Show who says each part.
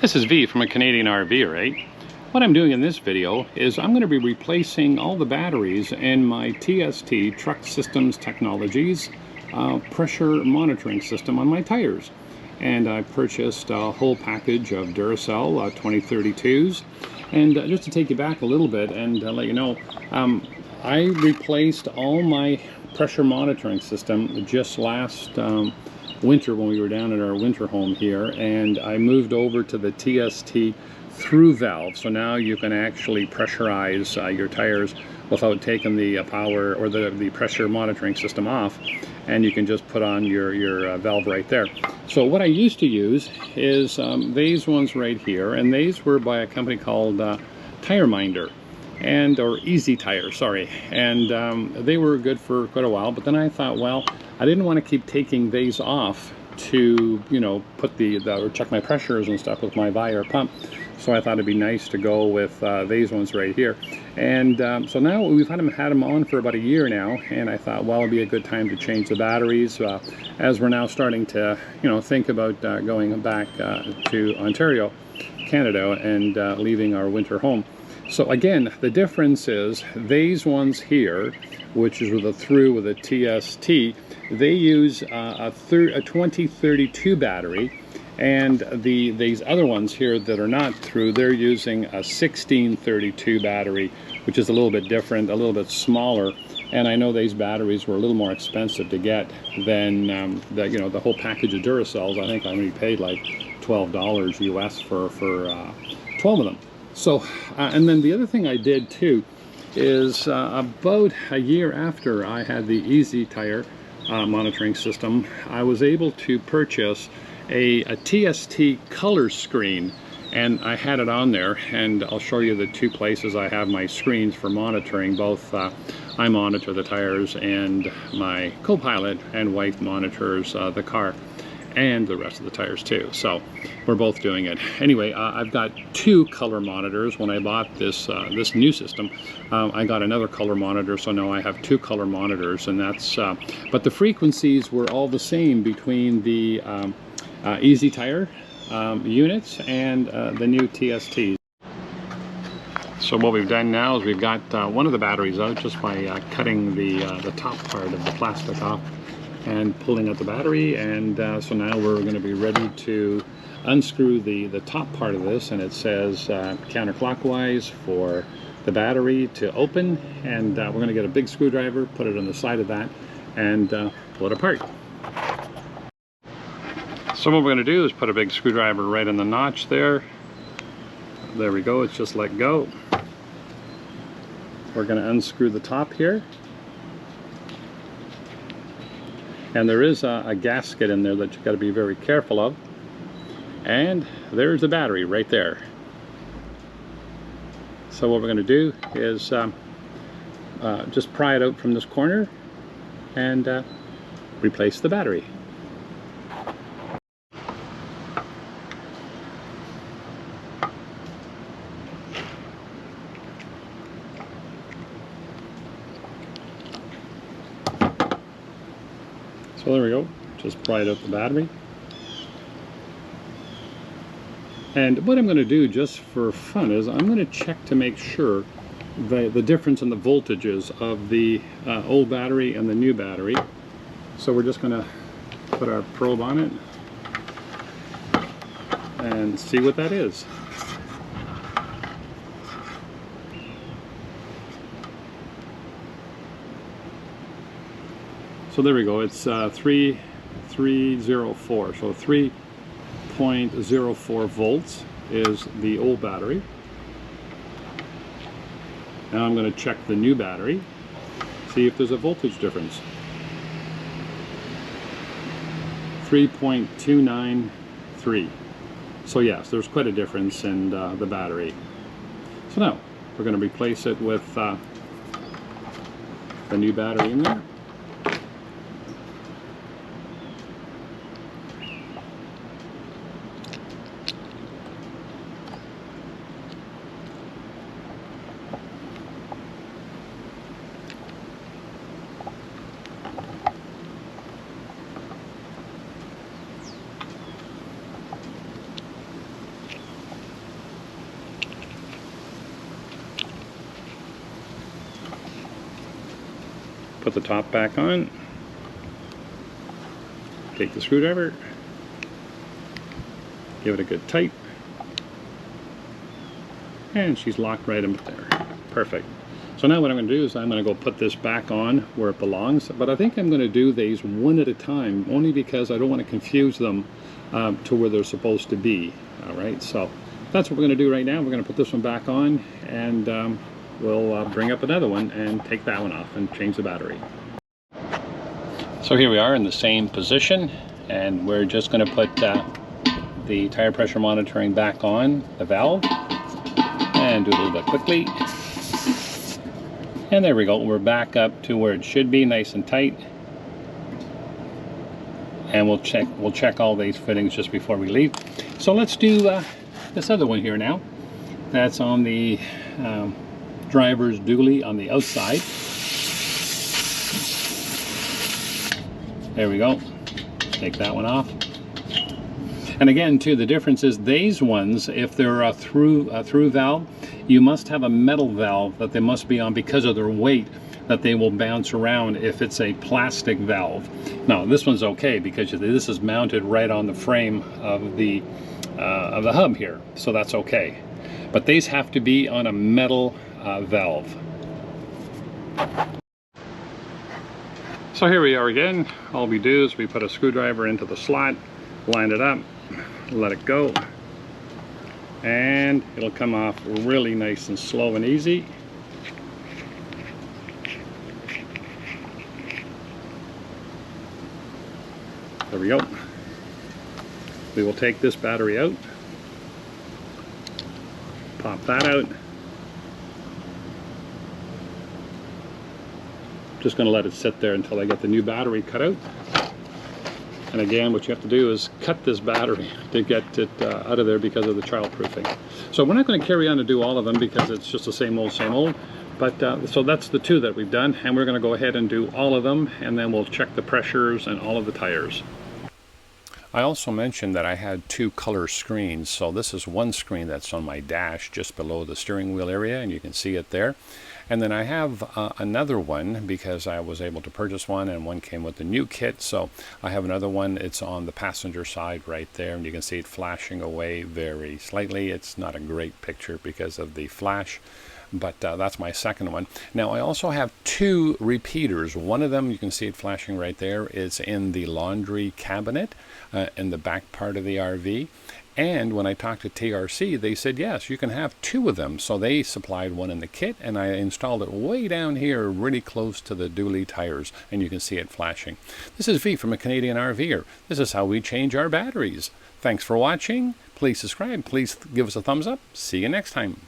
Speaker 1: This is V from a Canadian RV, right? What I'm doing in this video is I'm going to be replacing all the batteries in my TST Truck Systems Technologies pressure monitoring system on my tires. And I purchased a whole package of Duracell 2032s. And just to take you back a little bit and let you know, I replaced all my pressure monitoring system just last winter when we were down at our winter home here, and I moved over to the TST through valve, so now you can actually pressurize your tires without taking the power or the pressure monitoring system off, and you can just put on your valve right there. So what I used to use is these ones right here, and these were by a company called Tire Minder, or Easy Tire, sorry, and they were good for quite a while. But then I thought, well, I didn't want to keep taking these off to, you know, put or check my pressures and stuff with my Vire pump. So I thought it'd be nice to go with these ones right here. And so now we've had them on for about a year now, and I thought, well, it'd be a good time to change the batteries as we're now starting to, you know, think about going back to Ontario, Canada, and leaving our winter home. So again, the difference is these ones here, which is with a TST, they use a 2032 battery, and these other ones here that are not through, they're using a 1632 battery, which is a little bit different, a little bit smaller. And I know these batteries were a little more expensive to get than the whole package of Duracells. I think I only paid like $12 US for 12 of them. So, and then the other thing I did too is about a year after I had the Easy Tire monitoring system, I was able to purchase a TST color screen, and I had it on there, and I'll show you the two places I have my screens for monitoring. Both I monitor the tires, and my co-pilot and wife monitors the car and the rest of the tires too. So we're both doing it. Anyway, I've got two color monitors. When I bought this new system, I got another color monitor, so now I have two color monitors, and that's but the frequencies were all the same between the Easy Tire units and the new TSTs. So what we've done now is we've got one of the batteries out just by cutting the top part of the plastic off and pulling out the battery, and so now we're going to be ready to unscrew the top part of this, and it says counterclockwise for the battery to open, and we're going to get a big screwdriver, put it on the side of that, and pull it apart. So what we're going to do is put a big screwdriver right in the notch there. There we go, it's just let go. We're going to unscrew the top here. And there is a gasket in there that you've got to be very careful of. And there's the battery right there. So what we're going to do is just pry it out from this corner and replace the battery. So there we go, just pried out the battery. And what I'm going to do just for fun is I'm going to check to make sure the difference in the voltages of the old battery and the new battery. So we're just going to put our probe on it and see what that is. So there we go, it's 3304, so 3.04 volts is the old battery. Now I'm going to check the new battery, see if there's a voltage difference. 3.293. So yes, there's quite a difference in the battery. So now we're going to replace it with the new battery in there. Put the top back on. Take the screwdriver. Give it a good tight. And she's locked right in there. Perfect. So now what I'm going to do is I'm going to go put this back on where it belongs. But I think I'm going to do these one at a time, only because I don't want to confuse them to where they're supposed to be. All right, so that's what we're going to do right now. We're going to put this one back on, and we'll bring up another one and take that one off and change the battery. So here we are in the same position, and we're just going to put the tire pressure monitoring back on the valve, and do it a little bit quickly. And there we go, we're back up to where it should be, nice and tight. And we'll check all these fittings just before we leave. So let's do this other one here now. That's on the driver's dually on the outside. There we go. Take that one off. And again, too, the difference is these ones, if they're a through valve, you must have a metal valve that they must be on because of their weight, that they will bounce around if it's a plastic valve. Now, this one's okay because this is mounted right on the frame of the hub here, so that's okay. But these have to be on a metal valve. So here we are again. All we do is we put a screwdriver into the slot, line it up, let it go, and it'll come off really nice and slow and easy. There we go. We will take this battery out, pop that out. Just going to let it sit there until I get the new battery cut out. And again, what you have to do is cut this battery to get it out of there because of the childproofing. So we're not going to carry on to do all of them because it's just the same old, same old. But so that's the two that we've done, and we're going to go ahead and do all of them, and then we'll check the pressures and all of the tires. I also mentioned that I had two color screens. So this is one screen that's on my dash just below the steering wheel area, and you can see it there. And then I have another one because I was able to purchase one, and one came with the new kit. So I have another one. It's on the passenger side right there, and you can see it flashing away very slightly. It's not a great picture because of the flash, but that's my second one. Now I also have two repeaters. One of them, you can see it flashing right there, is in the laundry cabinet in the back part of the RV. And when I talked to TRC, they said, yes, you can have two of them. So they supplied one in the kit, and I installed it way down here, really close to the dually tires, and you can see it flashing. This is V from A Canadian RVer. This is how we change our batteries. Thanks for watching. Please subscribe. Please give us a thumbs up. See you next time.